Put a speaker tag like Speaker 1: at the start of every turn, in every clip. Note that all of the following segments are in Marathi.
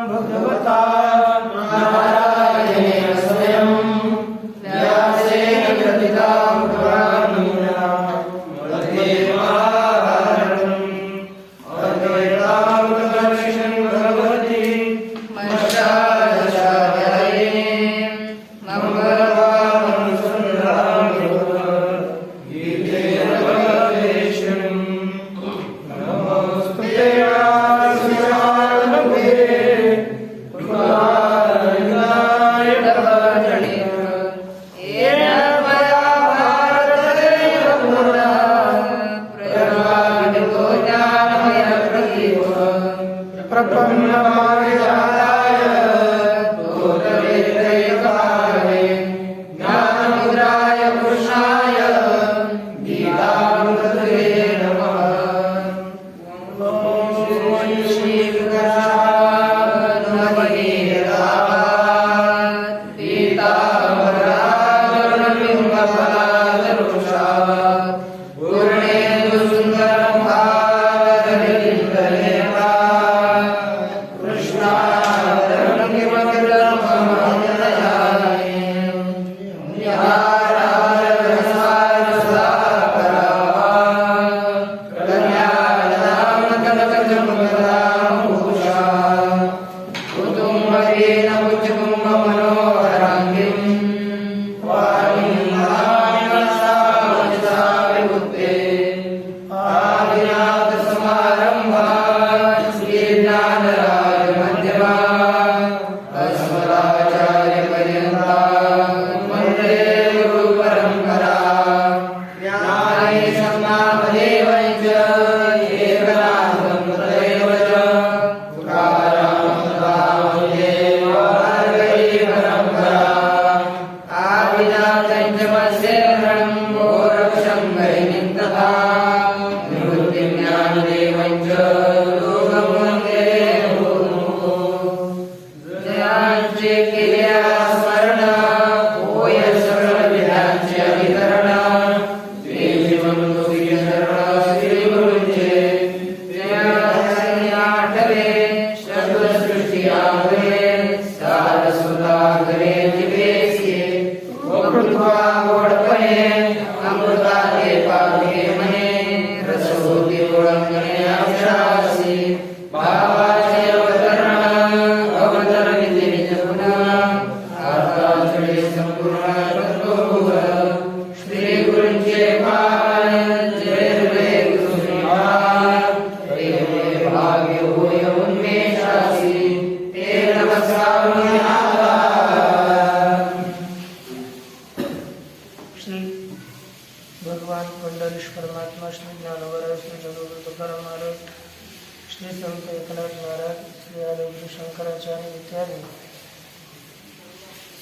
Speaker 1: भगवता नारायणेन स्वयं व्यासेन प्रतितां पुराणेन मध्ये महाभारतम् अद्वैतामृतदर्शनं भगवति मश्चाचार्याय मंगलवानं सुन्दरां गीतेन भगवेशम् नमोऽस्तुते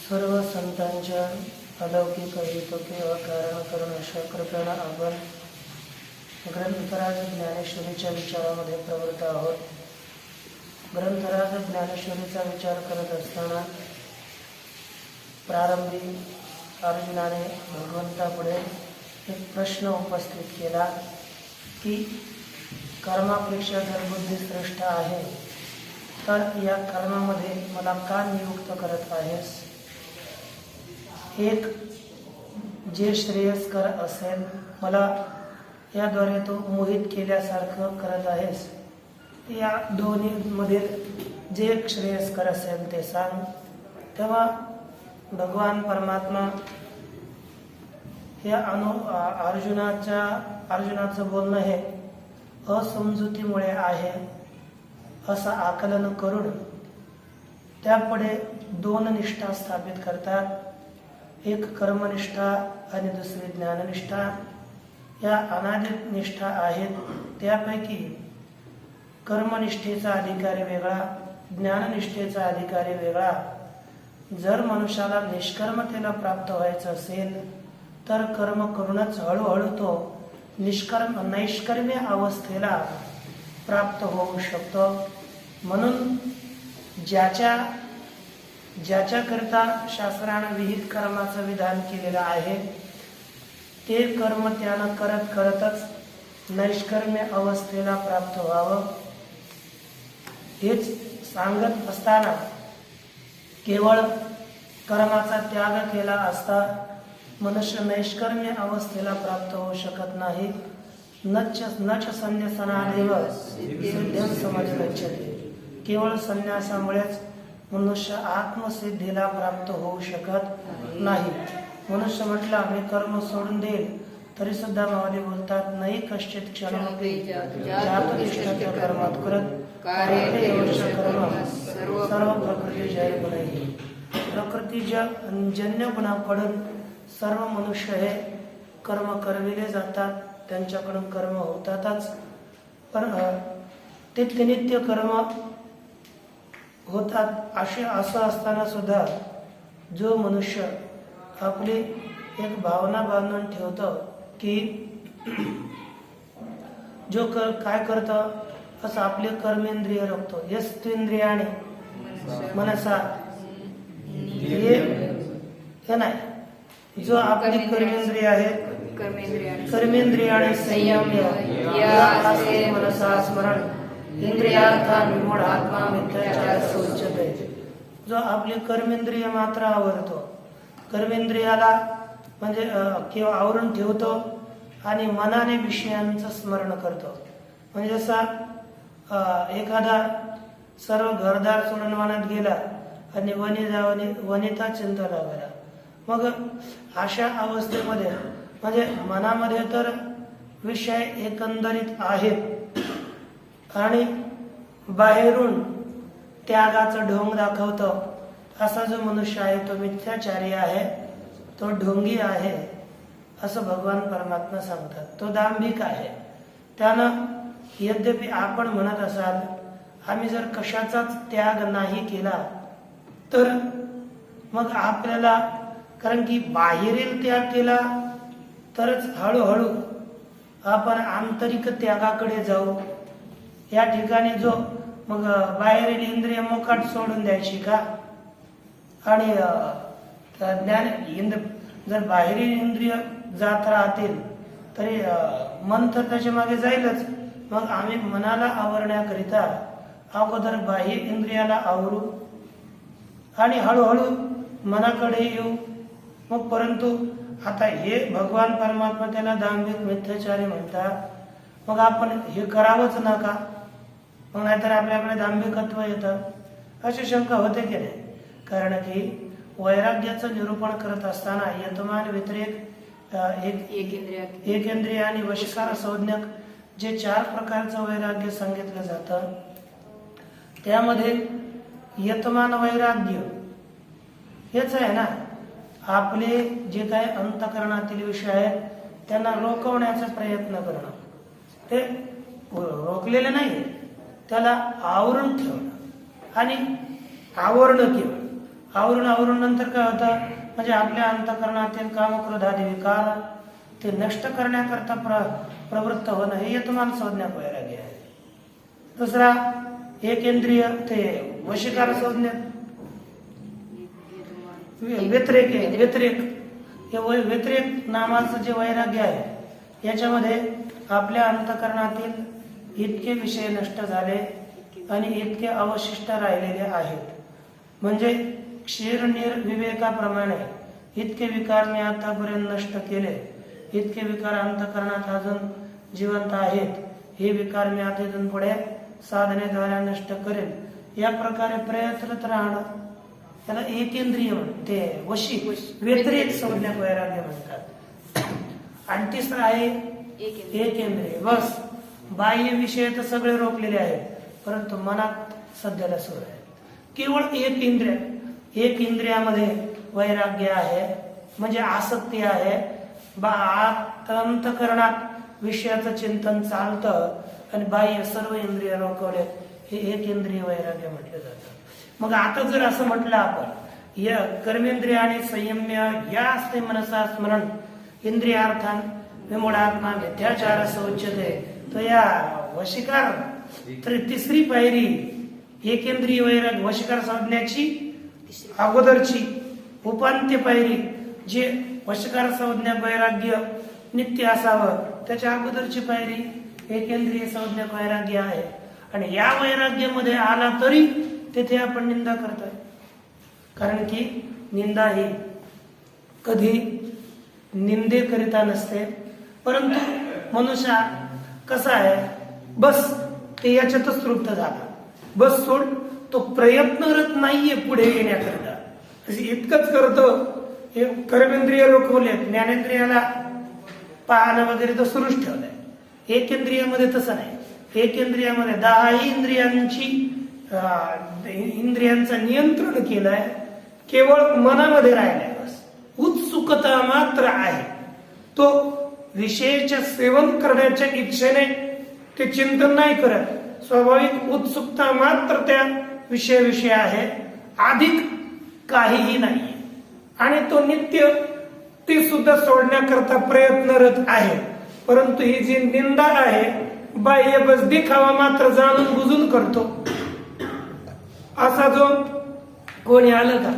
Speaker 1: सर्व संतांच्या अलौकिक हेतुके अकारण करून अशा कृपेने आपण ग्रंथराज ज्ञानेश्वरीच्या विचारामध्ये प्रवृत्त आहोत. ग्रंथराज ज्ञानेश्वरीचा विचार करत असताना प्रारंभी अर्जुनाने भगवंतापुढे एक प्रश्न उपस्थित केला की कर्मापेक्षा जर बुद्धी श्रेष्ठ आहे तर या कर्मामध्ये मला का नियुक्त करत आहेस? एक जे श्रेयस्कर असेल मला याद्वारे तो मोहित केल्यासारखं करत आहेस, या दोन्हीमधील जे एक श्रेयस्कर असेल ते सांग. तेव्हा भगवान परमात्मा या अर्जुनाचं बोलणं हे असमजुतीमुळे आहे असं आकलन करून त्यापुढे दोन निष्ठा स्थापित करतात. एक कर्मनिष्ठा आणि दुसरी ज्ञाननिष्ठा. या अनादि निष्ठा आहेत. त्यापैकी कर्मनिष्ठेचा अधिकारी वेगळा, ज्ञाननिष्ठेचा अधिकारी वेगळा. जर मनुष्याला निष्कर्मतेला प्राप्त व्हायचं असेल तर कर्म करूनच हळूहळू तो नैष्कर्म्य अवस्थेला प्राप्त होऊ शकतो. म्हणून ज्याच्या ज्याच्याकरिता शास्त्रानं विहित कर्माचं विधान केलेलं आहे ते कर्म त्यानं करत करतच नैष्कर्म्य अवस्थेला प्राप्त व्हावं हेच सांगत असताना केवळ कर्माचा त्याग केला असता मनुष्य नैष्कर्म्य अवस्थेला प्राप्त होऊ शकत नाही. नच संन्यासनादेव सिद्ध्यं समधिगच्छति. केवळ संन्यासामुळेच मनुष्य आत्मसिद्धीला प्राप्त होऊ शकत नाही. मनुष्य म्हटला मी कर्म सोडून देईल तरी सुद्धा माऊली बोलतात नाही कश्चित क्षणमपि जातुतिष्ठत्य कर्मात् करत कार्ये कर्म सर्व प्रकृती जय गुणैः. प्रकृतीजन्य गुणाकडून सर्व मनुष्य हे कर्म करविले जातात, त्यांच्याकडून कर्म होतातच. पण ते नित्य कर्म होतात असं असताना सुद्धा जो मनुष्य आपली एक भावना बांधून ठेवतो की जो काय करतं असं आपले कर्मेंद्रिय रोखतो. यस्त्विंद्रियाणि मनसा हे नाही, जो आपली कर्मेंद्रिय आहेत कर्मेंद्रियाणि संयम्य यास्ते मनसा स्मरण इंद्रियार्थान विमूढ आत्मा मिथ्याचारस्य उच्यते. जो आपली कर्मेंद्रिय मात्र आवरतो, कर्मेंद्रियाला म्हणजे किंवा आवरून ठेवतो आणि मनाने विषयांचं स्मरण करतो. म्हणजे जसा एखादा सर्व घरदार सोडून वनात गेला आणि वनिता चिंता लागला, मग अशा अवस्थेमध्ये म्हणजे मनामध्ये तर विषय एकंदरीत आहेत आणि बाहेरून त्यागाचं ढोंग दाखवतो. असा जो मनुष्य आहे तो मिथ्याचारी आहे, तो ढोंगी आहे असं भगवान परमात्मा सांगतात. तो दांभिक आहे. त्यानं यद्यपि आपण म्हणत असाल आम्ही जर कशाचाच त्याग नाही केला तर मग आपल्याला, कारण की बाहेरील त्याग केला तरच हळूहळू आपण आंतरिक त्यागाकडे जाऊ. या ठिकाणी जो मग बाहेरील इंद्रिय मोकाट सोडून द्यायची का? आणि ज्ञान जर बाहेरील इंद्रिय जात राहतील तरी मन तर त्याच्या मागे जाईलच. मग आम्ही मनाला आवरण्याकरिता अगोदर बाह्य इंद्रियाला आवरू आणि हळूहळू मनाकडे येऊ. मग परंतु आता हे भगवान परमात्मा त्याला दांभिक मिथ्याचारी म्हणतात. मग आपण हे करावंच नका, मग नाहीतर आपल्याकडे दांभिकत्व येतं अशी शंका होते की नाही. कारण की वैराग्याचं निरूपण करत असताना यतमान व्यतिरेक एकेंद्रिय आणि वशीकार संज्ञक जे 4 प्रकारचं वैराग्य सांगितलं जातं त्यामध्ये यतमान वैराग्य हेच आहे ना, आपले जे काही अंतःकरणातील विषय आहेत त्यांना रोखवण्याचा प्रयत्न करणं. ते रोखलेले नाही, त्याला आवरून ठेवणं आणि आवरणं केलं. आवरून नंतर काय होतं म्हणजे आपल्या अंतःकरणातील कामक्रोधादी विकार ते नष्ट करण्याकरता प्रवृत्त होणं हे यतमान संज्ञक वैराग्य आहे. दुसरा एकेंद्रिय ते वशीकार संज्ञक व्यतिरेक हे व्यतिरेक नामाचं जे वैराग्य आहे याच्यामध्ये आपल्या अंतःकरणातील इतके विषय नष्ट झाले आणि इतके अवशिष्ट राहिलेले आहेत. म्हणजे क्षीर निर्विवेकाप्रमाणे इतके विकार मी आतापर्यंत नष्ट केले, इतके विकार अंतःकरणात अजून जिवंत आहेत, हे विकार मी आता इथून पुढे साधनेद्वारे नष्ट करेल. या प्रकारे प्रयत्नरत राहणं त्याला एकेंद्रिय म्हणते, वशी व्यतिरेक संज्ञक वैराग्य म्हणतात. आणि तिसरं आहे एकेंद्रिय. बस बाह्य विषय तर सगळे रोखलेले आहेत परंतु मनात सध्याला सुरू आहे. केवळ एक इंद्रियामध्ये वैराग्य आहे म्हणजे आसक्ती आहे. अंतःकरणात विषयाचं चिंतन चालतं आणि बाह्य सर्व इंद्रिय रोखवले, हे एक इंद्रिय वैराग्य म्हटलं जातं. मग आता जर असं म्हटलं आपण या कर्मेंद्रिय आणि संयम्य या असते मनसा स्मरण इंद्रियार्थान विमूढात्मा मिथ्याचारस्य उच्यते. तो या वशीकार तर तिसरी पायरी एकेंद्रिय वैराग्य वशीकार साधण्याची अगोदरची उपांत्य पायरी जे वशकार संज्ञा वैराग्य नित्य असावं, त्याच्या अगोदरची पायरी एकेंद्रिय संज्ञा वैराग्य आहे. आणि या वैराग्यामध्ये आला तरी तेथे आपण निंदा करतोय. कारण की निंदा ही कधी निंदेकरिता नसते, परंतु मनुष्य कसा आहे, बस ते याच्यातच तृप्त झाला, बस सोड, तो प्रयत्नरत नाहीये पुढे येण्याकरिता. इतकंच करतो. हे कर्मेंद्रिय रोखवले, ज्ञानेंद्रियाला पाहणं वगैरे तर सुरूच ठेवलंय. एकेंद्रियामध्ये तसं नाही. एकेंद्रियामध्ये 10 इंद्रियांचं नियंत्रण केलंय, केवळ मनामध्ये राहिलाय. बस उत्सुकता मात्र आहे. तो विषयाचे सेवन करण्याच्या इच्छेने ते चिंतन नाही करत, स्वाभाविक उत्सुकता मात्र त्या विषयाविषयी आहे, अधिक काहीही नाही. आणि तो नित्य ती सुद्धा सोडण्याकरता प्रयत्नरत आहे. परंतु ही जी निंदा आहे, बाह्य बस दिखावा मात्र जाणून बुजून करतो. असा जो कोणी आलं का,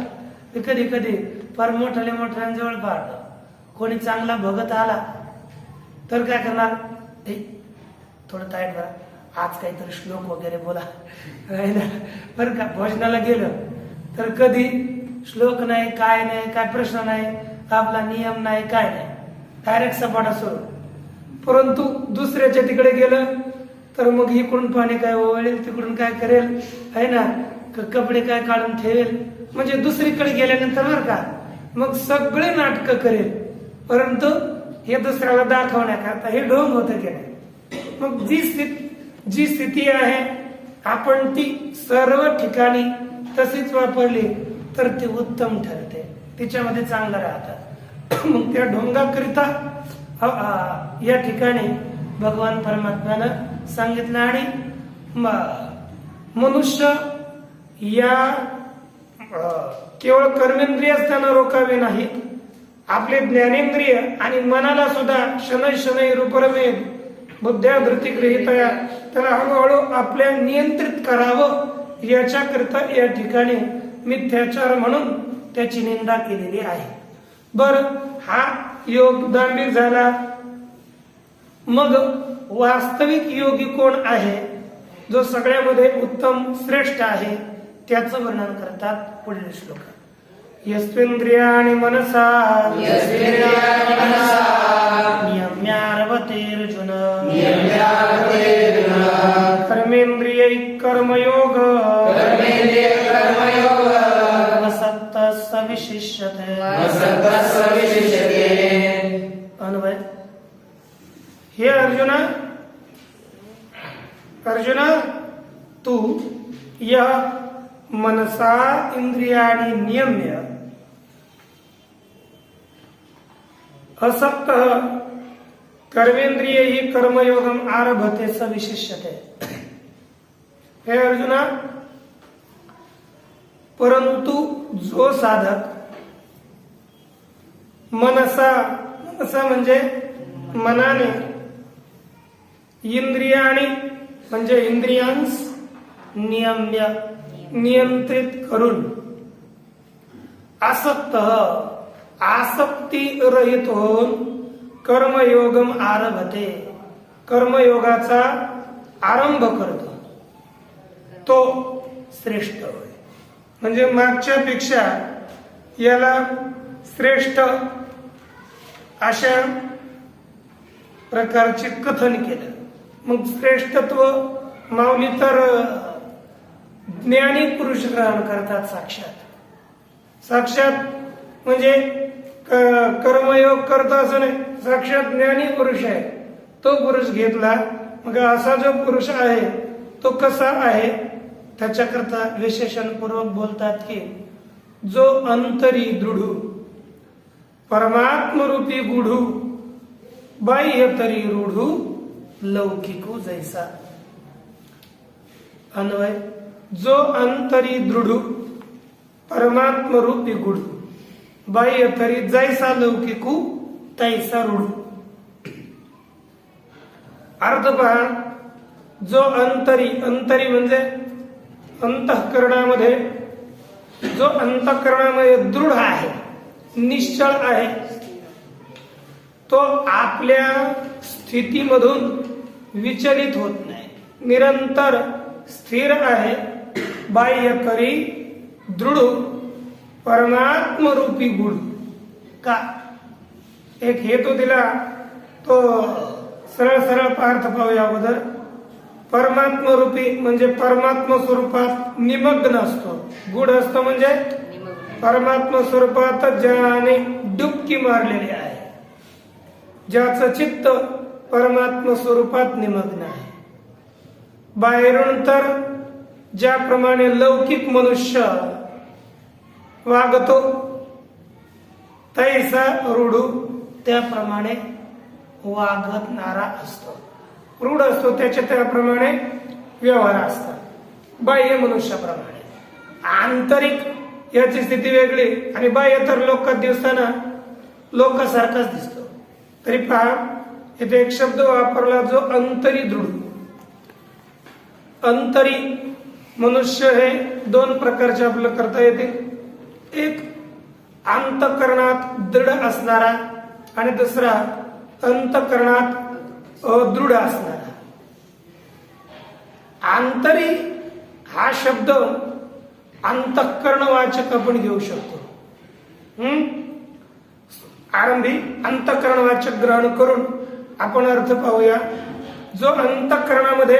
Speaker 1: कधी कधी फार मोठ्यांजवळ पाहतो, कोणी चांगला भगत आला तर काय करणार, थोडं ताईट बरा, आज काहीतरी श्लोक वगैरे बोला बरं का. भोजनाला गेलं तर कधी श्लोक नाही, काय प्रश्न नाही, आपला नियम नाही, काय नाही, डायरेक्ट सपाटा सुरू. परंतु दुसऱ्याच्या तिकडे गेलं तर मग इकडून पाणी काय ओवळेल, तिकडून काय करेल आहे ना, कपडे काय काढून ठेवेल, म्हणजे दुसरीकडे गेल्यानंतर बरं का मग सगळे नाटकं करेल. परंतु हे दुसऱ्याला दाखवण्याकरता हे ढोंग होतं की नाही. मग जी स्थिती आहे आपण ती सर्व ठिकाणी तशीच वापरली तर ती उत्तम ठरते, तिच्यामध्ये चांगलं राहतात. मग त्या ढोंगाकरिता या ठिकाणी भगवान परमात्म्यानं सांगितलं. आणि मनुष्य या केवळ कर्मेंद्रियच त्यांना रोखावे नाहीत, आपले ज्ञानेंद्रिय आणि मनाला सुद्धा शनै रूपरमेद बुद्ध्या धृती गृहीतया त्याला हळूहळू आपल्या नियंत्रित करावं, याच्याकरिता या ठिकाणी मिथ्याचार म्हणून त्याची निंदा केलेली आहे. बर, हा योग दांभिक झाला. मग वास्तविक योगी कोण आहे, जो सगळ्यामध्ये उत्तम श्रेष्ठ आहे, त्याचं वर्णन करतात पुढील श्लोक. यस्वेंद्रियाणि मनसा नियम्यारभतेर्जुन कर्मेंद्रियै कर्मयोग असक्तः विशिष्यते. अन्वय. हे अर्जुना तू या मनसा इंद्रियाणि नियम्य असक्त कर्मेंद्रिय ही कर्मयोगम आरभते स विशिष्यते. हे अर्जुना, परंतु जो साधक मनसा म्हणजे मनाने, इंद्रियाणी म्हणजे इंद्रियांस, नियम्य नियंत्रित करून, आसक्ती रहित होऊन कर्मयोगम आरभते कर्मयोगाचा आरंभ करतो, तो श्रेष्ठ होय. म्हणजे मागच्या पेक्षा याला श्रेष्ठ अशा प्रकारचे कथन केलं. मग श्रेष्ठत्व माऊली तर ज्ञानी पुरुष ग्रहण करतात. साक्षात म्हणजे कर्मयोग करतो असं नाही, साक्षात ज्ञानी पुरुष आहे तो पुरुष घेतला. मग असा जो पुरुष आहे तो कसा आहे त्याच्याकरता विशेषणपूर्वक बोलतात की जो अंतरी दृढ परमात्मरूपी गुढू बाह्य तरी रूढू लौकिकू जैसा. अन्वय. जो अंतरी दृढ परमात्मरूपी गुढू बाह्य तरी जैसा लौकिकू तैसा रूढू. अर्थ पहा. जो अंतरी म्हणजे अंतःकरणामध्ये
Speaker 2: जो अंतःकरणामध्ये दृढ आहे, निश्चळ आहे, तो आपल्या स्थितीमधून विचलित होत नाही, निरंतर स्थिर आहे, बाह्य करी दृढ परमात्मरूपी गुण. का एक हेतू दिला, तो सरळ सरळ पार्थ पाहूया अगोदर. परमात्मरूपी म्हणजे परमात्म स्वरूपात निमग्न असतो, गुढ असतो म्हणजे परमात्म स्वरूपात ज्याने डुबकी मारलेली आहे, ज्याचं चित्त परमात्म स्वरूपात निमग्न आहे. बाहेरून तर ज्याप्रमाणे लौकिक मनुष्य वागतो तैसा रूढ त्याप्रमाणे वागणारा असतो, रूढ असतो, त्याच्या त्याप्रमाणे व्यवहार असतात बाह्य मनुष्याप्रमाणे. आंतरिक याची स्थिती वेगळी आणि बाह्य तर लोकात दिसताना लोकासारखाच दिसतो. तरी पहा इथे एक शब्द वापरला जो अंतरी दृढ. अंतरी मनुष्य हे दोन प्रकारचे आपलं करता येते, एक अंतःकरणात दृढ असणारा आणि दुसरा अंतःकरणात अदृढ असणारा. आंतरी हा शब्द अंतःकरणवाचक आपण घेऊ शकतो. आरंभी अंतःकरणवाचक ग्रहण करून आपण अर्थ पाहूया. जो अंतःकरणामध्ये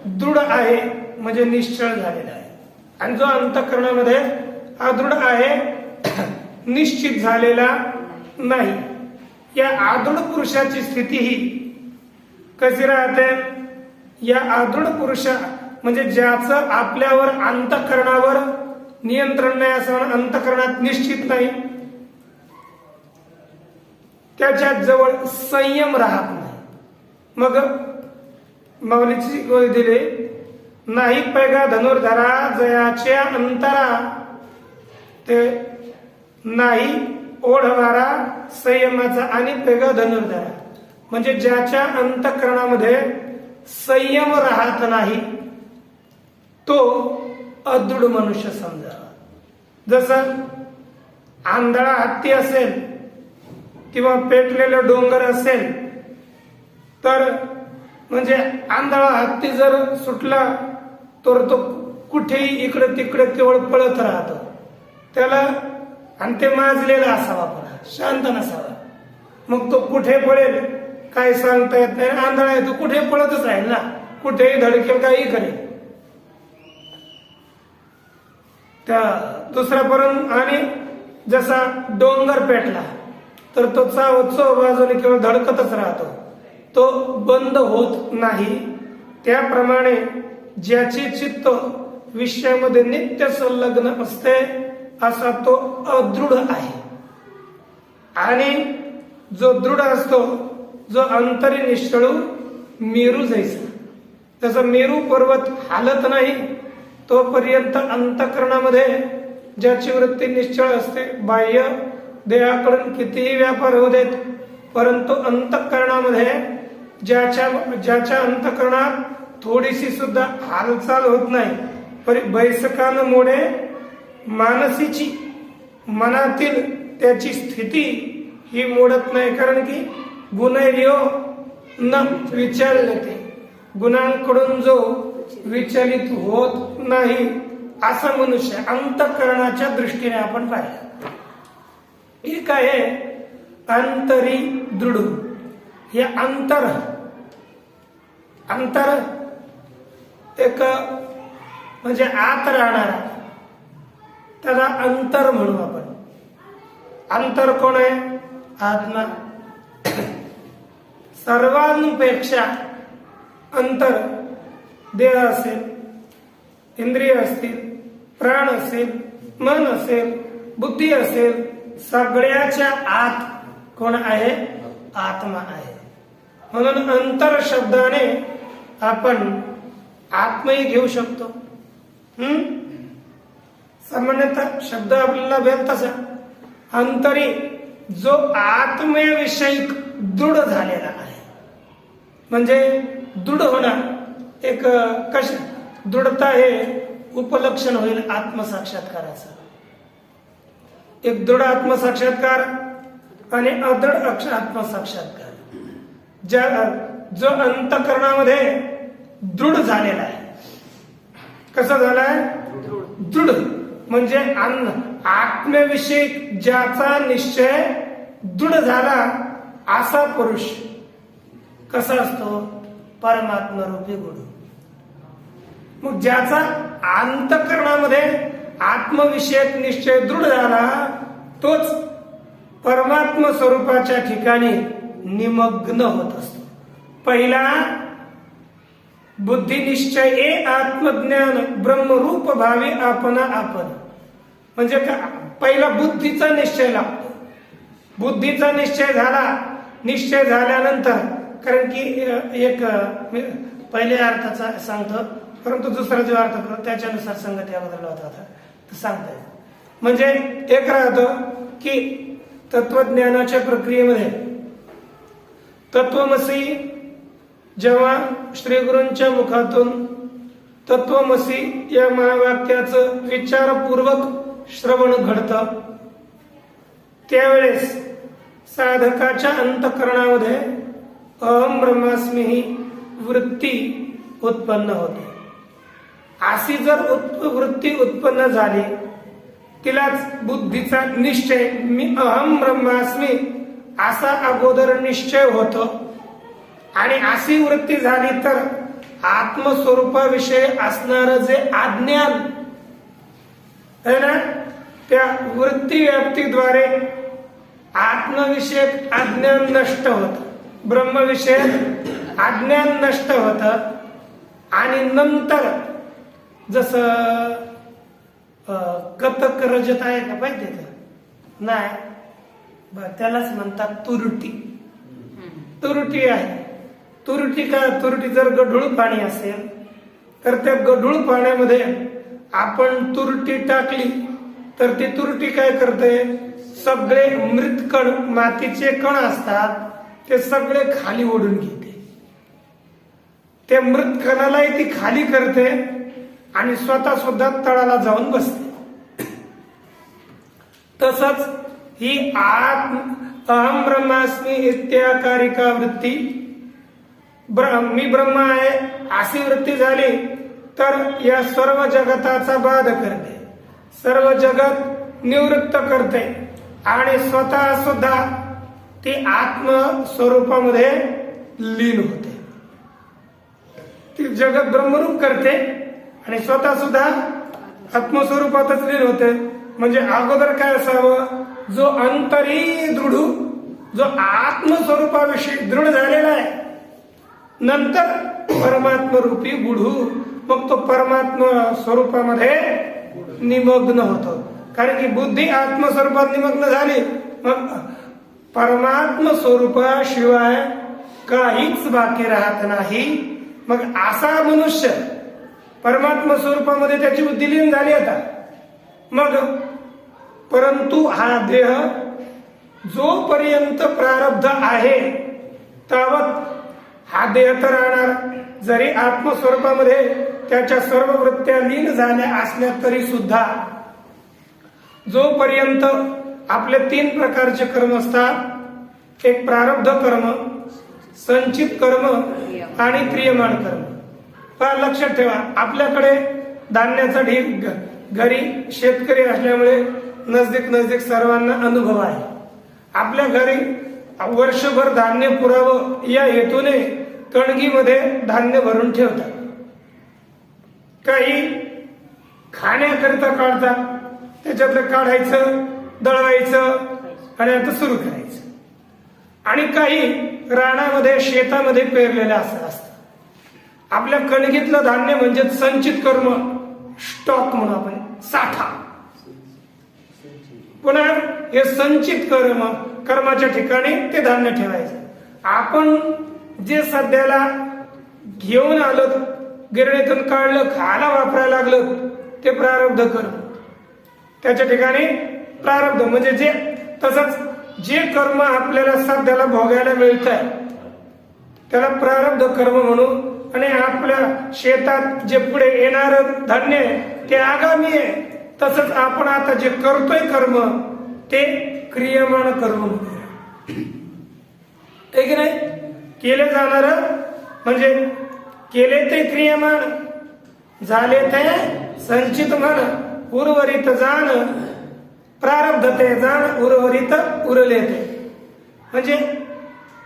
Speaker 2: दृढ आहे म्हणजे निश्चळ झालेला आहे, आणि जो अंतःकरणामध्ये अदृढ आहे निश्चित झालेला नाही. या आदृढ पुरुषाची स्थिती ही कशी राहते? या आदृढ पुरुषा म्हणजे ज्याचं आपल्यावर अंतःकरणावर नियंत्रण नाही, असं अंतःकरणात निश्चित नाही, त्याच्या जवळ संयम राहत नाही. मग माऊलीची गोळी दिली, नाही पैगा धनुर्धरा जयाच्या अंतरा, ते नाही ओढवारा संयमाचा आणि पैगा धनुर्धरा म्हणजे ज्याच्या अंतःकरणामध्ये संयम राहत नाही तो अदृढ मनुष्य समजावा. जसं आंधळा हत्ती असेल किंवा पेटलेलं डोंगर असेल तर म्हणजे आंधळा हत्ती जर सुटला तर तो कुठेही इकडे तिकडे केवळ पळत राहतो, त्याला आणि ते माजलेला असावा, पण शांत नसावा. मग तो कुठे पळेल काय सांगता येत नाही. आंधळा आहे तो कुठे पळतच राहील ना, कुठेही धडकेल काही करेल. त्या दुसरा पर्यंत आणि जसा डोंगर पेटला तर तो चावचो बाजूने केवळ धडकतच राहतो, तो बंद होत नाही. त्याप्रमाणे ज्याचे चित्त विषयामध्ये नित्य संलग्न असते असा तो अदृढ आहे. आणि जो दृढ असतो, जो अंतरी निश्चळू मेरू जैसा, तसा मेरू पर्वत हालत नाही तोपर्यंत अंतःकरणामध्ये ज्याची वृत्ती निश्चळ असते. बाह्य देहाकडून कितीही व्यापार होऊ देत, परंतु अंतःकरणामध्ये ज्याच्या अंतःकरणात थोडीशी सुद्धा हालचाल होत नाही, बैसकान मोडे मानसीची, मनातील त्याची स्थिती ही मोडत नाही. कारण की गुणैर्यो न विचलते, गुणांकडून जो विचलित होत नाही असा मनुष्य अंतःकरणाच्या दृष्टीने आपण पाहिलं. एक आहे अंतरी दृढ. हे अंतर एक म्हणजे आत राहणारा, त्याला अंतर म्हणू आपण. अंतर कोण आहे? आत्मा. सर्वांपेक्षा अंतर देह असेल, इंद्रिय असतील, प्राण असेल, मन असेल, बुद्धी असेल, सगळ्याच्या आत कोण आहे? आत्मा आहे. म्हणून अंतर शब्दाने आपण आत्मही घेऊ शकतो. सामान्यतः शब्द आपल्याला भेट तसा अंतरी जो आत्मविषयिक दृढ झालेला आहे. म्हणजे दृढ होणार एक कश दृढता हे उपलक्षण होईल आत्मसाक्षात्काराचं. एक दृढ आत्मसाक्षात्कार आणि अदृढ आत्मसाक्षात्कार. जो अंतःकरणामध्ये दृढ झालेला आहे. कसा झालाय? दृढ म्हणजे आत्म्याविषयी ज्याचा निश्चय दृढ झाला असा पुरुष कसा असतो? परमात्मरूपी गुरु. मग ज्याचा अंतःकरणामध्ये आत्मविषयक निश्चय दृढ झाला तोच परमात्म स्वरूपाच्या ठिकाणी निमग्न होत असतो. पहिला बुद्धिनिश्चय ए आत्मज्ञान ब्रह्मरूप भावी आपणा आपण. म्हणजे पहिला बुद्धीचा निश्चय लागतो. बुद्धीचा निश्चय झाला. निश्चय झाल्यानंतर कारण की एक पहिल्या अर्थाचा सांगतो परंतु दुसरा जो अर्थ करतो त्याच्यानुसार संगती अगोदर होता तर सांगता येईल. म्हणजे एक राहतं की तत्वज्ञानाच्या प्रक्रियेमध्ये तत्वमसी जेव्हा श्री गुरूंच्या मुखातून तत्वमसी या महावाक्याचं विचारपूर्वक श्रवण घडतं त्यावेळेस साधकाच्या अंतःकरणामध्ये अहम ब्रह्मास्मी ही वृत्ती उत्पन्न होते. अशी जर वृत्ती उत्पन्न झाली तिलाच बुद्धीचा निश्चय मी अहम ब्रह्मास्मी असा अगोदर निश्चय होतो. आणि अशी वृत्ती झाली तर आत्मस्वरूपाविषयी असणार जे अज्ञान आहे ना त्या वृत्ती व्याप्तीद्वारे आत्मविषयक अज्ञान नष्ट होत. ब्रह्मविषयक अज्ञान नष्ट होत. आणि नंतर जसं कथक रजत आहे का पाहिजे का? नाही त्यालाच म्हणतात तुरटी. तुरटी आहे. तुरटी का? तुरटी जर गढूळ पाणी असेल तर त्या गढूळ पाण्यामध्ये आपण तुरटी टाकली तर ती तुरटी काय करते? सगळे मृत कण मातीचे कण असतात ते सगळे खाली ओढून घेते. त्या मृत कणालाही ती खाली करते आणि स्वतः सुद्धा तळाला जाऊन बसते. तसंच ही अहम ब्रह्मास्मी इत्याकारिका वृत्ती मी ब्रह्म आहे अशी वृत्ती झाली तर या सर्व जगताचा बाध करते. सर्व जगत निवृत्त करते आणि स्वतः सुद्धा ती आत्मस्वरूपामध्ये लीन होते. ती जगत ब्रह्मरूप करते आणि स्वतः सुद्धा आत्मस्वरूपातच लीन होते. म्हणजे अगोदर काय असावं? जो अंतरी दृढ जो आत्मस्वरूपाविषयी दृढ झालेला आहे नंतर परमात्मरूपी गुढू मग तो परमात्म स्वरूपामध्ये निमग्न होतो. कारण की बुद्धी आत्मस्वरूपात निमग्न झाली मग परमात्म स्वरूपाशिवाय काहीच बाकी राहत नाही. मग असा मनुष्य परमात्म स्वरूपामध्ये त्याची बुद्धी लीन झाली आता. मग परंतु हा देह जोपर्यंत प्रारब्ध आहे तावत हा देह तर राहणार. जरी आत्मस्वरूपामध्ये त्याच्या सर्व वृत्त्या लीन झाल्या असल्या तरी सुद्धा जोपर्यंत आपले 3 प्रकारचे कर्म असतात. एक प्रारब्ध कर्म, संचित कर्म आणि क्रियमाण कर्म. पण लक्षात ठेवा आपल्याकडे धान्याचा ढीग घरी शेतकरी असल्यामुळे नजदीक सर्वांना अनुभव आहे. आपल्या घरी वर्षभर धान्य पुरावं या हेतूने कणगीमध्ये धान्य भरून ठेवतात. काही खाण्याकरिता काढतात. त्याच्यातलं काढायचं, दळवायचं आणि आता सुरू करायचं. आणि काही रानामध्ये शेतामध्ये पेरलेलं असं असतं. आपल्या कणगीतलं धान्य म्हणजे संचित कर्म, स्टॉक म्हणून आपण साठा. पुन्हा हे संचित कर्माच्या ठिकाणी ते धान्य ठेवायचं. आपण जे सध्याला घेऊन आलो गिरणीतून काढलं खायला वापरायला लागलं ते प्रारब्ध कर्म. त्याच्या ठिकाणी प्रारब्ध म्हणजे जे तसंच जे कर्म आपल्याला सध्याला भोगायला मिळत आहे त्याला प्रारब्ध कर्म म्हणू. आणि आपल्या शेतात जे पुढे येणार धान्य ते आगामी आहे. तसंच आपण आता जे करतोय कर्म ते क्रियमाण कर्म आहे की नाही. केले जाणार म्हणजे केले ते क्रियमाण, झाले ते संचित म्हण, उर्वरित जाण प्रारब्ध ते जाण, उर्वरित उरले ते. म्हणजे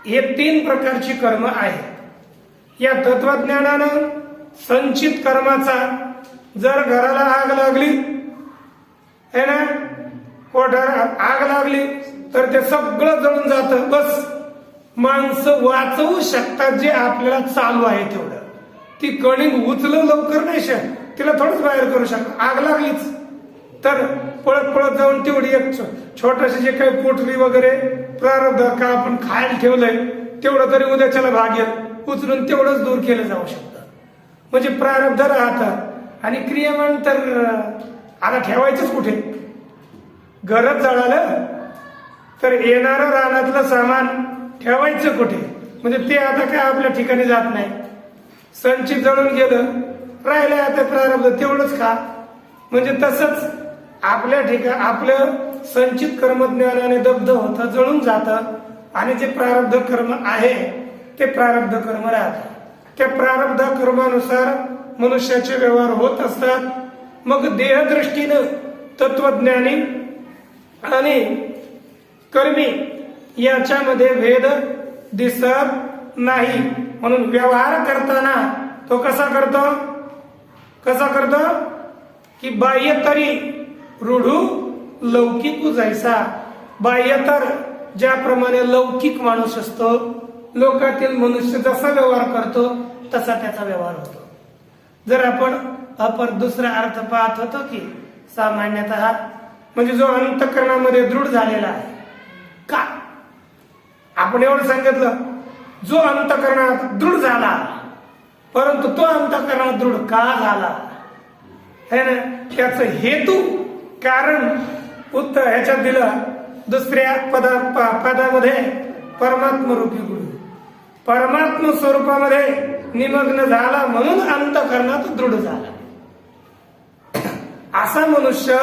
Speaker 2: हे 3 प्रकारची कर्म आहेत. या तत्वज्ञानानं संचित कर्माचा, जर घराला आग लागली है ना, कोठार आग लागली तर ते सगळं जळून जातं. बस माणसं वाचवू शकतात जे आपल्याला चालू आहे तेवढं. ती कणिक उचलं लवकर नाही शकत, तिला थोडंच बाहेर करू शकत. आग लागलीच तर पळत पळत जाऊन तेवढी एक छोटशी जे काही पोटली वगैरे प्रारब्ध का आपण खायला ठेवलंय तेवढं तरी उद्याच्याला भागेल, उचलून तेवढंच दूर केलं जाऊ शकतं. म्हणजे प्रारब्ध राहतात. आणि क्रियमान तर आता ठेवायचंच कुठे. घरच जळालं तर येणारं रानातलं सामान ठेवायचं कुठे. म्हणजे ते आता काय आपल्या ठिकाणी जात नाही. संचित जळून गेलं, राहिलं आता प्रारब्ध तेवढंच खा. म्हणजे तसंच आपल्या ठिकाणी आपलं संचित कर्मज्ञानाने दग्ध होतं, जळून जातं. आणि जे प्रारब्ध कर्म आहे ते प्रारब्ध कर्म राहतात. त्या प्रारब्ध कर्मानुसार मनुष्याचे व्यवहार होत असतात. मग देहदृष्टीनं तत्वज्ञानी आणि कर्मी याच्यामध्ये भेद दिसत नाही. म्हणून व्यवहार करताना तो कसा करतो की बाह्य तरी रूढू लौकिक जैसा. बाह्य तर ज्याप्रमाणे लौकिक माणूस असतो, लोकातील मनुष्य जसा व्यवहार करतो तसा त्याचा व्यवहार होतो. जर आपण दुसरा अर्थ पाहत होतो की सामान्यतः म्हणजे जो अंतःकरणामध्ये दृढ झालेला आहे. का आपण एवढं सांगितलं, जो अंतःकरणात दृढ झाला, परंतु तो अंतःकरणात दृढ का झाला है ना, त्याचं हेतू कारण उत्तर ह्याच्यात दिलं. दुसऱ्या पदामध्ये परमात्म रूपी गुरु, परमात्म स्वरूपामध्ये निमग्न झाला म्हणून अंतःकरणात दृढ झाला. असा मनुष्य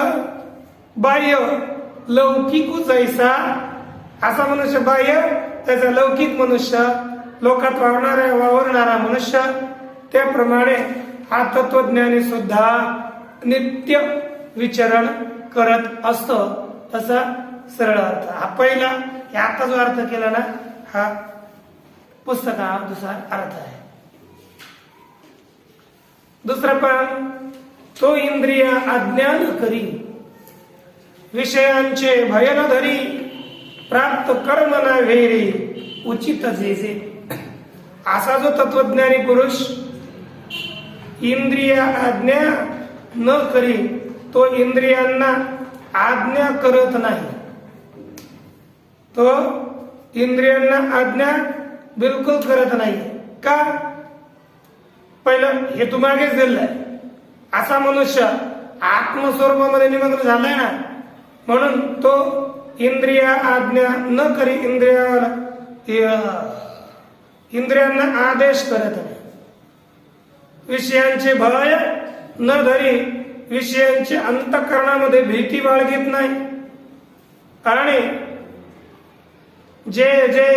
Speaker 2: बाह्य लौकिक जैसा, असा मनुष्य बाह्य त्याचा लौकिक मनुष्य, लोकात वावरणारा मनुष्य, त्याप्रमाणे हा तत्वज्ञानी सुद्धा नित्य विचरण करत असतो. तसा सरळ अर्थ हा पहिला. हे आता जो अर्थ केला ना, हा पुस्तकानुसार अर्थ आहे. दुसरा पण, तो इंद्रिय अज्ञान करी, विषयांचे भय न धरी, प्राप्त कर्म न वेरी, उचित जे. असा जो तत्वज्ञानी पुरुष इंद्रिय आज्ञा न करी, तो इंद्रियांना आज्ञा करत नाही. तो इंद्रियांना आज्ञा बिलकुल करत नाही. का? पहिलं हे तू मागेच दिलेलं आहे. असा मनुष्य आत्मस्वरूपामध्ये निमग्न झालाय ना, म्हणून तो इंद्रिय आज्ञा न करी, इंद्रियांना आदेश करत नाही. विषयांचे भय न धरी, विषयांची अंतःकरणामध्ये भीती बाळगीत नाही. आणि जे जे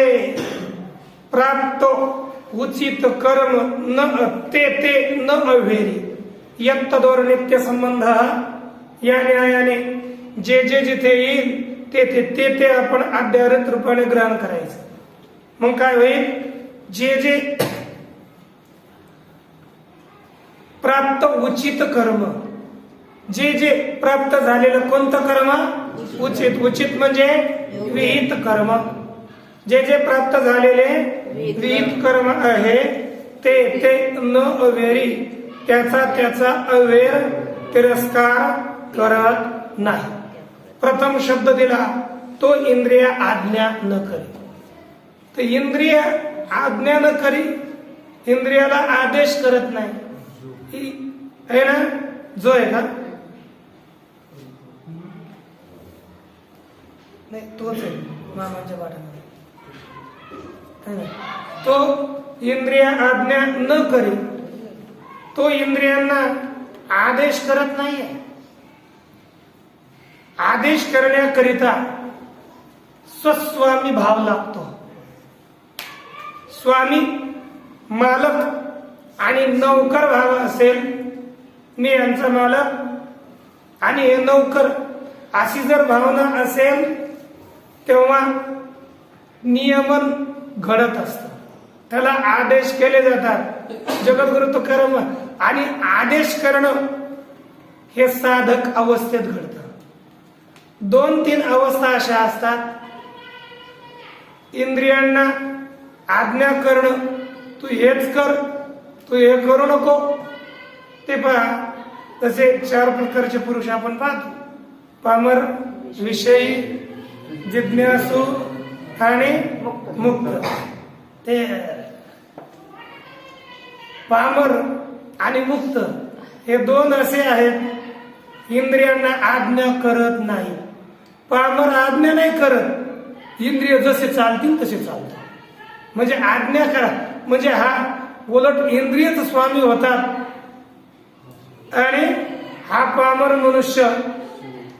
Speaker 2: प्राप्त उचित कर्म न ते न अव्हेरी, यत्तदोर नित्य संबंध. या न्यायाने जे जे जिथे येईल ते आपण अध्यारित रूपाने ग्रहण करायचं. मग काय होईल? जे जे प्राप्त उचित कर्म, जे जे प्राप्त झालेलं कोणतं कर्म? उचित. उचित म्हणजे विहित कर्म. जे जे प्राप्त झालेले विहित कर्म आहे ते न अवेरी, त्याचा अवेर तिरस्कार करत नाही. प्रथम शब्द दिला तो इंद्रिय आज्ञा न करी. तर इंद्रिय आज्ञा न करी, इंद्रियाला आदेश करत नाही आहे ना, जो आहे का नाही तोच आहे मामाच्या पाठामध्ये. तो इंद्रिय आज्ञा न करी, तो इंद्रियांना आदेश करत नाहीये. आदेश करण्याकरिता स्वस्वामी भाव लागतो. स्वामी मालक आणि नौकर भाव असेल, मी यांचा मालक आणि हे नौकर, अशी जर भावना असेल तेव्हा नियमन घडत असतं. त्याला आदेश केले जातात. जगद्गुरु तुकाराम आणि आदेश करणं हे साधक अवस्थेत घडतं. 2-3 अवस्था अशा असतात. इंद्रियांना आज्ञा करणं, तू हेच कर, तू हे करू नको. ते पहा, तसे 4 प्रकारचे पुरुष आपण पाहतो. पामर, विषयी, जिज्ञासू आणि मुक्त. ते पामर आणि मुक्त हे 2 असे आहेत, इंद्रियांना आज्ञा करत नाही. पामर आज्ञा नाही करत, इंद्रिय जसे चालतील तसे चालतात. म्हणजे आज्ञा करा म्हणजे हा उलट इंद्रियच स्वामी होतात आणि हा पामर मनुष्य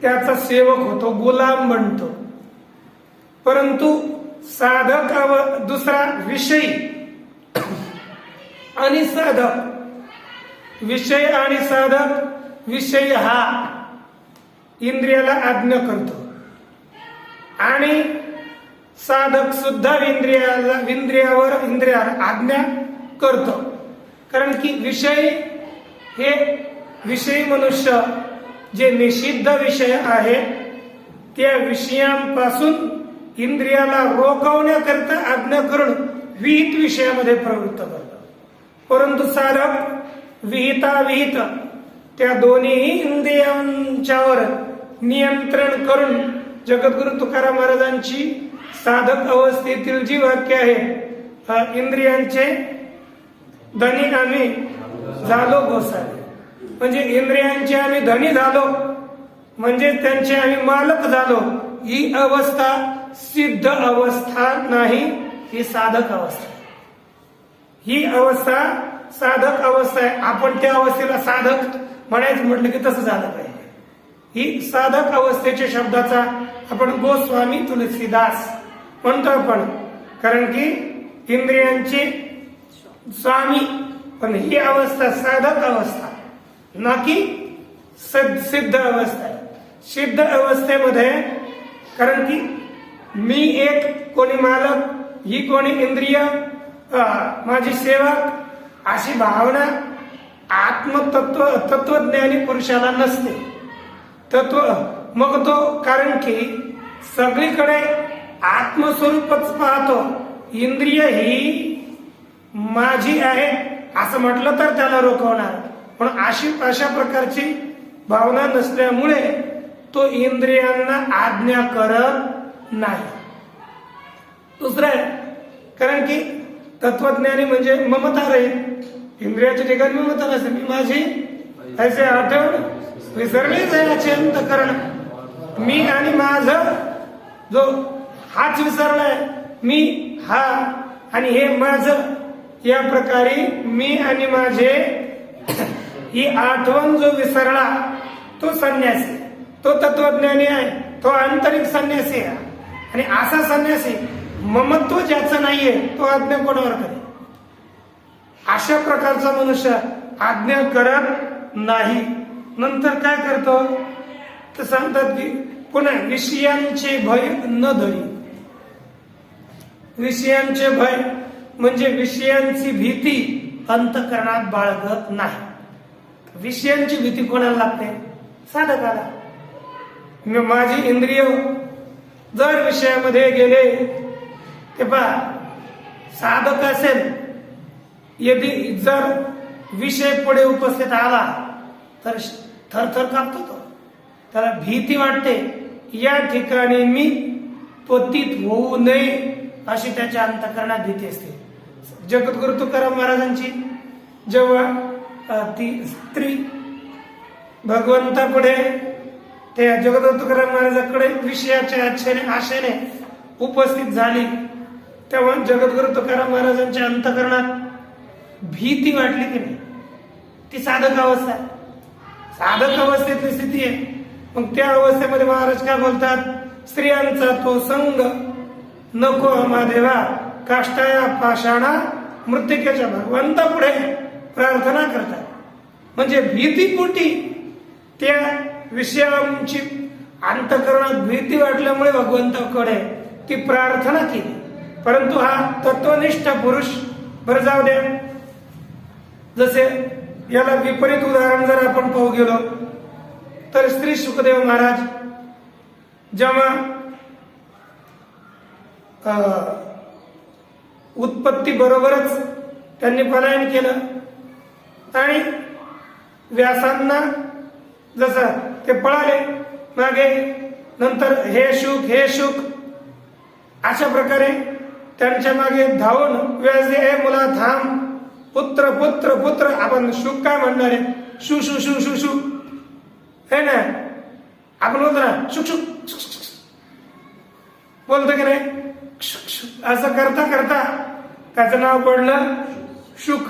Speaker 2: त्याचा सेवक होतो, गुलाम बनतो. परंतु साधक दुसरा विषयी आणि साधक, विषय आणि साधक. विषय हा इंद्रियाला आज्ञा करतो आणि साधक सुद्धा इंद्रियावर आज्ञा करतो. कारण की विषय हे विषयी मनुष्य जे निषिद्ध विषय आहे त्या विषयांपासून इंद्रियाला रोखवण्याकरिता आज्ञा करून विहित विषयामध्ये प्रवृत्त करतो. परंतु साधक विहिताविहित त्या दोन्ही इंद्रियांच्यावर नियंत्रण करून, जगद्गुरु तुकाराम महाराजांची साधक अवस्थेतील जी वाक्य आहे, इंद्रियांचे धनी आम्ही झालो गोसावी. म्हणजे इंद्रियांचे आम्ही धनी झालो म्हणजे त्यांचे आम्ही मालक झालो. ही अवस्था सिद्ध अवस्था नाही, ही साधक अवस्था. ही अवस्था साधक अवस्था आहे. आपण त्या अवस्थेला साधक म्हणायचं म्हटलं की तसं झालं पाहिजे. ही साधक अवस्थेच्या शब्दाचा आपण गोस्वामी तुलसीदास म्हणतो आपण, कारण की इंद्रियांचे स्वामी. पण ही अवस्था साधक अवस्था ना की सिद्ध अवस्था आहे. सिद्ध अवस्थेमध्ये, कारण की मी एक, कोणी मालक, ही कोणी इंद्रिय, माझी सेवक, अशी भावना तत्वज्ञानी पुरुषाला नसते. मग तो, कारण की सगळीकडे आत्मस्वरूपच पाहतो. इंद्रिय ही माझी आहे असं म्हटलं तर त्याला रोखवणार. पण अशा प्रकारची भावना नसल्यामुळे तो इंद्रियांना आज्ञा करत नाही. दुसरं आहे, कारण की तत्वज्ञानी म्हणजे ममता रे. इंद्रियाच्या ठिकाणी ममता नसते. मी माझी ऐसे आठवण विसरली जायचे अंतःकरण. मी आणि माझं, जो हाच विसरलाय, मी हा आणि हे माझं, या प्रकारे मी आणि माझे ही आठवण जो विसरला तो संन्यासी, तो तत्वज्ञानी आहे, तो आंतरिक संन्यासी आहे. आणि असा संन्यासी ममत्व ज्याचं नाहीये तो आज्ञा कोणावर करेल? अशा प्रकारचा मनुष्य आज्ञा करत नाही. नंतर काय करतो तर सांगतात की पुन्हा विषयांचे भय न धरी. विषयांचे भय म्हणजे विषयांची भीती अंतःकरणात बाळगत नाही. विषयांची भीती कोणाला लागते? साधकाला. माझी इंद्रिय जर विषयामध्ये गेले, ते पहा, साधक असेल, यदि जर विषय पुढे उपस्थित आला तर थरथर कापतो तो. त्याला भीती वाटते, या ठिकाणी मी पतित होऊ नये अशी त्याच्या अंतःकरणात भीती असते. जगद्गुरु तुकाराम महाराजांची जेव्हा ती स्त्री भगवंतापुढे, त्या जगद्गुरु तुकाराम महाराजांकडे विषयाच्या आशेने उपस्थित झाली, तेव्हा जगद्गुरु तुकाराम महाराजांच्या अंतःकरणात भीती वाटली की नाही? ती साधक अवस्था आहे. साधक अवस्थेतली स्थिती आहे. मग त्या अवस्थेमध्ये महाराज काय बोलतात, स्त्रियांचा तो संग नको महादेवा, काष्टाया पाषाणा मृत्तिकेच्या भगवंतापुढे प्रार्थना करतात. म्हणजे भीतीपोटी त्या विषयांची अंतःकरणात भीती वाटल्यामुळे भगवंताकडे ती प्रार्थना केली. परंतु हा तत्वनिष्ठ पुरुष, बरं जाऊ द्या, जसे याला विपरीत उदाहरण जर आपण पाहू गेलो तर श्री सुखदेव महाराज जेव्हा उत्पत्ती बरोबरच त्यांनी पलायन केलं आणि व्यासांना जसं ते पळाले मागे, नंतर हे शुक अशा प्रकारे त्यांच्या मागे धावून व्यास हे मुला थांब, पुत्र पुत्र पुत्र, आपण शुक काय म्हणणार आहे, shoe shoe shoe shoe shoe है ना, आपण बोलतो ना शुक शुक बोलतो की नाही, असं करता करता त्याचं नाव पडलं शुक.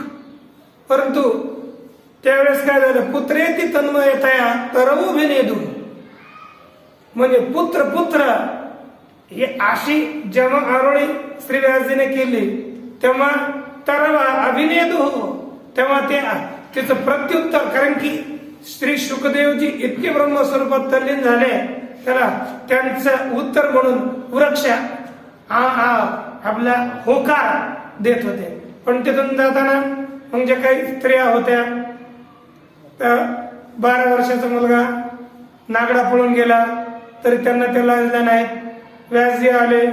Speaker 2: परंतु त्यावेळेस काय झालं, पुत्रेती तन्मयतया तरवोभिनेदू, म्हणजे पुत्र पुत्र हे अशी जेव्हा आरोळी श्री व्यासजीने केली तेव्हा तरवा अभिनेदू, तेव्हा त्याचं प्रत्युत्तर, कारण की श्री शुकदेवजी इतके ब्रह्मस्वरूपात तल्लीन झाले, त्याला त्यांचं उत्तर म्हणून वृक्ष आपला होकार देत होते. पण तिथून जाताना मग जे काही स्त्रिया होत्या, तर 12 वर्षाचा मुलगा नागडा पळून गेला तरी त्यांना ते लाजल्या नाहीत. व्यासजी आले,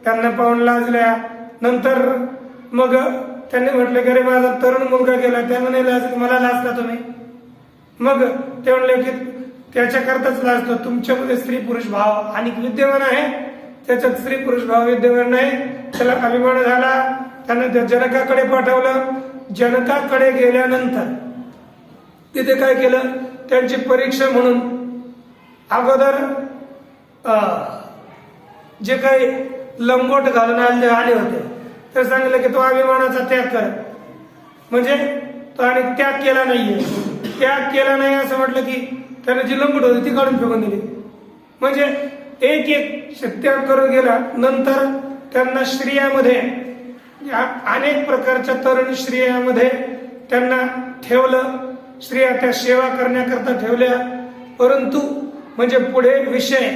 Speaker 2: त्यांना पाहून लाजल्या. नंतर मग त्यांनी म्हटलं की अरे माझा तरुण मुलगा गेला, त्यांना नाही लाजले, मला लाजता तुम्ही. मग ते म्हणले की त्याच्याकरताच लाजतो, तुमच्यामध्ये स्त्री पुरुष भाव आणि विद्यमान आहे, त्याच्यात स्त्री पुरुष भाव विद्यमान नाही. त्याला अभिमान झाला, त्यांना जनकाकडे पाठवलं. जनकाकडे गेल्यानंतर तिथे काय केलं, त्यांची परीक्षा म्हणून अगोदर जे काही लंगोट घालून आले होते तर सांगितलं की तो अभिमानाचा त्याग कर, म्हणजे तो आणि त्याग केला नाहीये, त्याग केला नाही असं म्हटलं की त्याने जी लंगोट होती ती काढून फेकून दिली. म्हणजे एक एक त्याग करून गेला. नंतर त्यांना स्त्रियामध्ये, अनेक प्रकारच्या तरुण स्त्रियामध्ये त्यांना ठेवलं, स्त्रिया त्या सेवा करण्याकरता ठेवल्या. परंतु म्हणजे पुढे विषय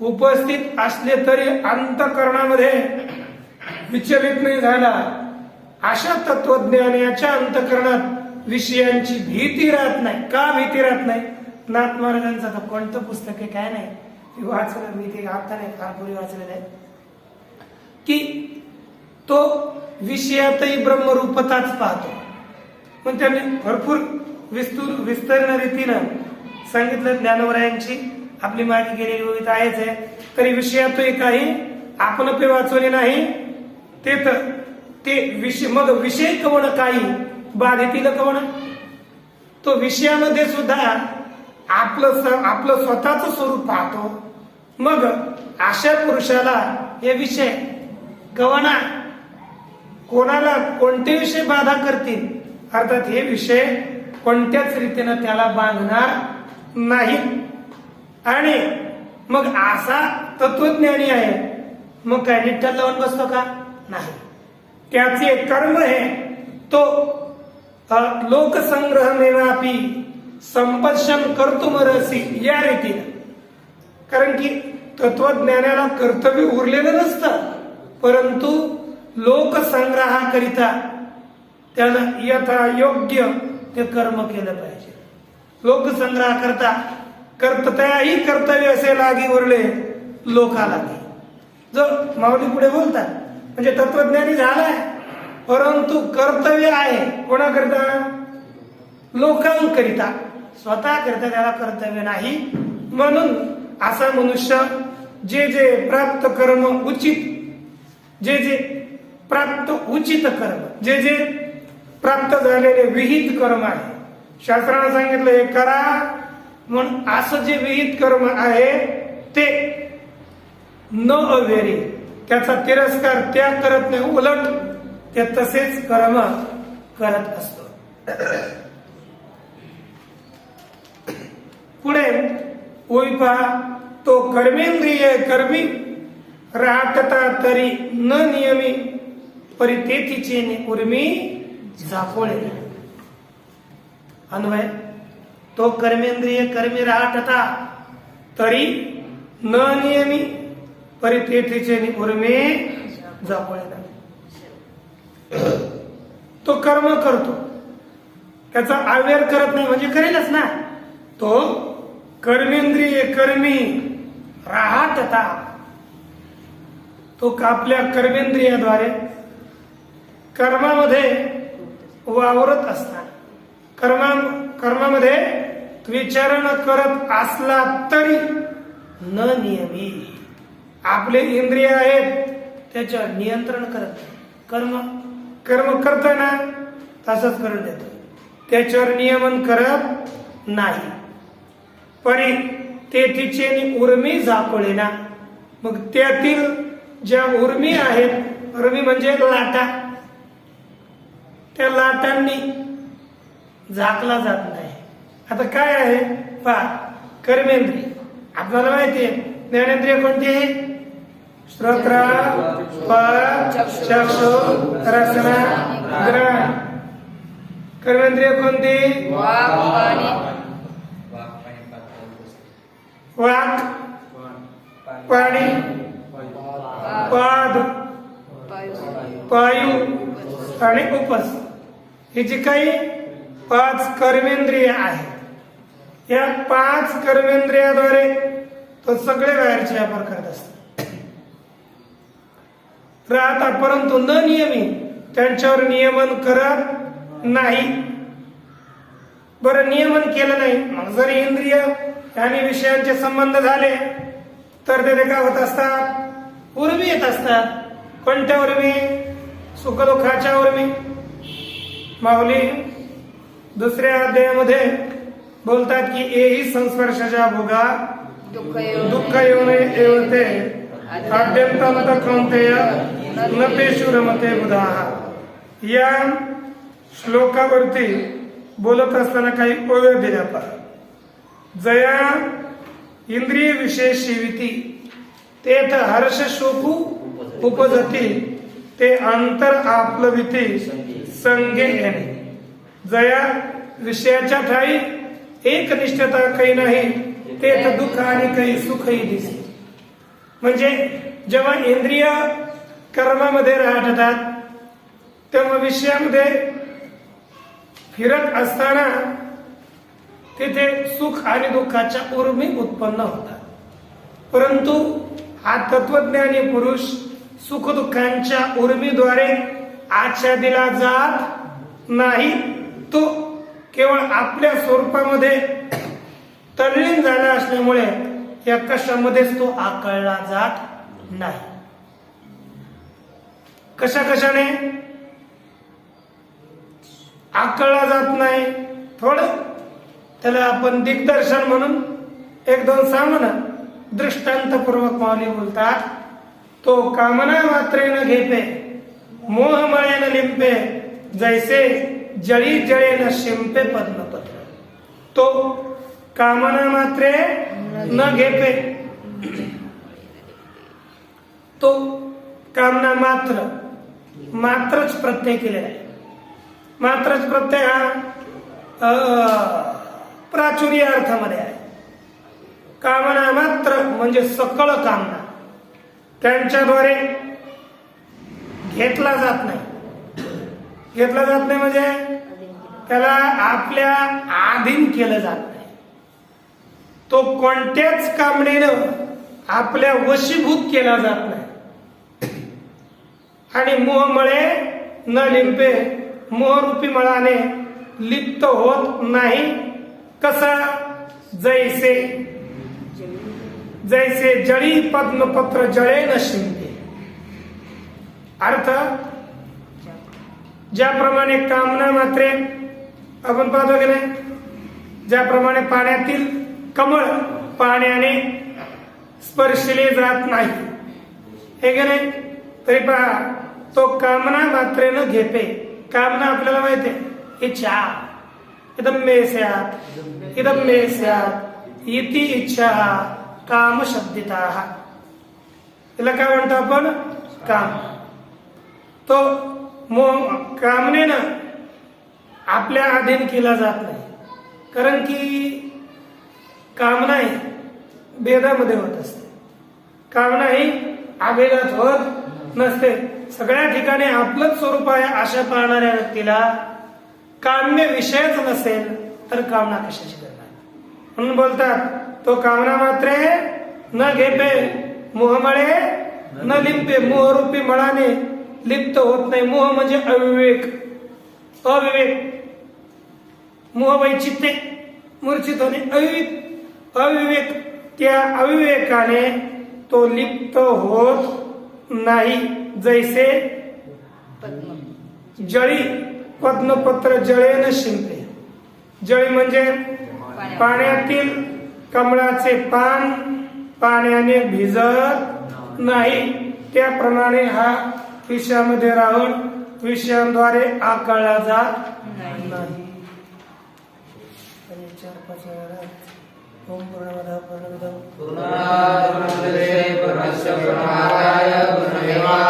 Speaker 2: उपस्थित असले तरी अंतःकरणामध्ये विचलित नाही झाला. अशा तत्वज्ञानाच्या अंतःकरणात विषयांची भीती राहत नाही. का भीती राहत नाही? नाथ महाराजांचं तर कोणतं पुस्तक आहे काय नाही वाचलं, मी ते आता नाही फार पूर्वी वाचलेलं आहे, की तो विषयातही ब्रह्मरूपताच पाहतो. पण त्यांनी भरपूर विस्तीर्ण रीतीनं सांगितलं. ज्ञानवरायांची आपली मागे गेलेली ओळीत आहेच आहे, तरी विषयातही काही आपण पे वाचवले नाही. ते विषय, मग विषय कवण काही बाधितील कवण, तो विषयामध्ये सुद्धा आपलं स्वतःच स्वरूप पाहतो. मग अशा पुरुषाला हे विषय गवना, कोणाला कोणते विषय बाधा करतील, अर्थात हे विषय कोणत्याच रीतीनं त्याला बांधणार नाही. आणि मग असा तत्वज्ञानी आहे, मग काय निठ्ठल लावून बसतो का? नाही. त्याचे कर्म आहे तो लोकसंग्रह मेवापी संपशन कर्तुमरसी या रीतीने. कारण की तत्वज्ञानाला कर्तव्य उरलेलं नसतं, परंतु लोकसंग्रहाकरिता त्यानं यथा योग्य ते कर्म केलं पाहिजे. लोकसंग्रह करता कर्तव्यही कर्तव्य असे लागी उरले लोकाला. जो माऊली पुढे बोलतात म्हणजे तत्वज्ञानी झालाय, परंतु कर्तव्य आहे कोणाकरिता? लोकांकरिता, स्वतः करता त्याला कर्तव्य नाही. म्हणून असा मनुष्य जे जे प्राप्त कर्म उचित, जे जे प्राप्त उचित कर्म, जे जे प्राप्त झालेले विहित कर्म आहे, शास्त्राने सांगितलं हे करा म्हणून, असं जे विहित कर्म आहे ते न अवेरी, त्याचा तिरस्कार त्याग करत नाही, उलट ते तसेच कर्म करत असतो. पुढे ओळी पहा, तो कर्मेंद्रिय कर्मी राहतता तरी न नियमी परितेथीचे उर्मी झाकोळे. अन्वय, तो कर्मेंद्रिय कर्मी राहतता तरी न नियमी परितेथीचे उर्मी झाकोळे. तो कर्म करतो, त्याचा आवेर करत नाही म्हणजे करेलच ना. तो कर्मेंद्रिय कर्मी राहतता, तो आपल्या कर्मेंद्रियाद्वारे कर्मामध्ये वावरत असताना कर्मामध्ये विचार न करत असला तरी न नियमी, आपले इंद्रिय आहेत त्याच्यावर नियंत्रण करत नाही. कर्म करतोय ना तसंच करून देतो, त्याच्यावर नियमन करत नाही. परी तेथीचे उर्मी झाकोळे ना, मग त्यातील ज्या उर्मी आहेत, उर्मी म्हणजे लाटा, त्या लाटांनी झाकला जात नाही. आता काय आहे पहा, कर्मेंद्रिय आपल्याला माहिती आहे. ज्ञानेंद्रिय कोणती आहे? श्रोत्र, चक्षु, रसना, घ्राण. कर्मेंद्रिय कोणती? वाक, पाणी, पाद, पायू आणि उपस. ही जी काही 5 कर्मेंद्रिय आहेत, या 5 कर्मेंद्रियाद्वारे तो सगळे बाहेरचे व्यापार करत असतात राहतात, परंतु न नियमी, त्यांच्यावर नियमन करत नाही. बरं, नियमन केलं नाही, मग जर इंद्रिय आणि विषयांचे संबंध झाले तर ते काय होत असतात? उर्मी येत असतात. कोणत्या उर्मी? सुखदुःखाच्या उर्मी. माऊली दुसऱ्या अध्यायामध्ये बोलतात की एही संस्पर्शाच्या भोगा दुःख येऊन येवते आद्यंतांत कौंतेय न पेशु रमते बुधा. या श्लोकावरती बोलत असताना काही ओव्या दिल्या पहा. जया इंद्रिय विषय शिविती तेथ हर्ष शोकू उपजती ते अंतर आपलविती संगे येणे. जया विषयाच्या ठाई एकनिष्ठता काही नाही, तेथ दुःख आणि काही सुखही दिसते. म्हणजे जेव्हा इंद्रिय कर्मामध्ये राहतात तेव्हा विषयामध्ये फिरत असताना तिथे सुख आणि दुःखाच्या उर्मी उत्पन्न होतात. परंतु हा तत्वज्ञानी पुरुष सुखदुःखांच्या उर्मीद्वारे आच्छादिला जात नाही. तो केवळ आपल्या स्वरूपामध्ये तल्लीन झाला असल्यामुळे या कशामध्येच तो आकळला जात नाही. कशाने आकळला जात नाही? थोडं त्याला आपण दिग्दर्शन म्हणून 1-2 सांगू ना. दृष्टांतपूर्वक माऊली बोलतात, तो कामना मात्रेन घेते मोहमळेन लिंपे जैसे जळी जळेन शिंपे पद्मपत्र. तो कामना मात्रे न घेते, तो कामना मात्रच प्रत्यय केलेला आहे. मात्रच प्रत्यय हा प्राचुर्य अर्थामध्ये आहे. कामना मात्र म्हणजे सकळ कामना त्यांच्याद्वारे घेतला जात नाही. घेतला जात नाही म्हणजे त्याला आपल्या अधीन केलं जात नाही. तो कोणत्याच कामनेनं आपल्या वशीभूत केला जात नाही. आणि मोहमळे न लिंपे, मोहरूपी मळाने लिप्त होत नाही. कसा? जैसे जळी पद्मपत्र जळे न शिंपे. अर्थ, ज्याप्रमाणे कामना मात्रे आपण पाहतो की नाही, ज्याप्रमाणे पाण्यातील कमळ पाण्याने स्पर्शले जात नाही, हे की नाही, तरी पहा तो कामना मात्रेनं घेते. कामना आपल्याला माहिती आहे, इच्छा, इदम मे स्यात्, इदम मे स्यात्, इति इच्छा काम शब्दिता. त्याला काय म्हणतो आपण? काम. तो कामनेनं आपल्या अधीन केला जात नाही, कारण की कामना ही भेदामध्ये होत असते, कामना ही अभेदात होत नसते. सगळ्या ठिकाणी आपलंच स्वरूप आहे अशा पाहणाऱ्या व्यक्तीला काम्य विषयच नसेल तर कामना कशाची करणार. म्हणून बोलतात तो कामना मात्रे न घेपे मोहमळे न लिंपे. मोहरूपी मळाने लिप्त होत नाही. मोह म्हणजे अविवेक, अविवेक. मोह वैचित्य, मूर्छित होणे, अविवेक. त्या अविवेकाने तो लिप्त होत नाही. जैसे जळी पद्मपत्र जळेन शिंपे. जळी म्हणजे पाण्यातील कमळाचे पान पाण्याने भिजत नाही, त्याप्रमाणे हा विषयामध्ये राहून विषयांद्वारे आकळला जात नाही. ओम पूर्णमदः पूर्णमिदं
Speaker 3: पूर्णात् पूर्णमुदच्यते पूर्णस्य पूर्णमादाय पूर्णमेवावशिष्यते.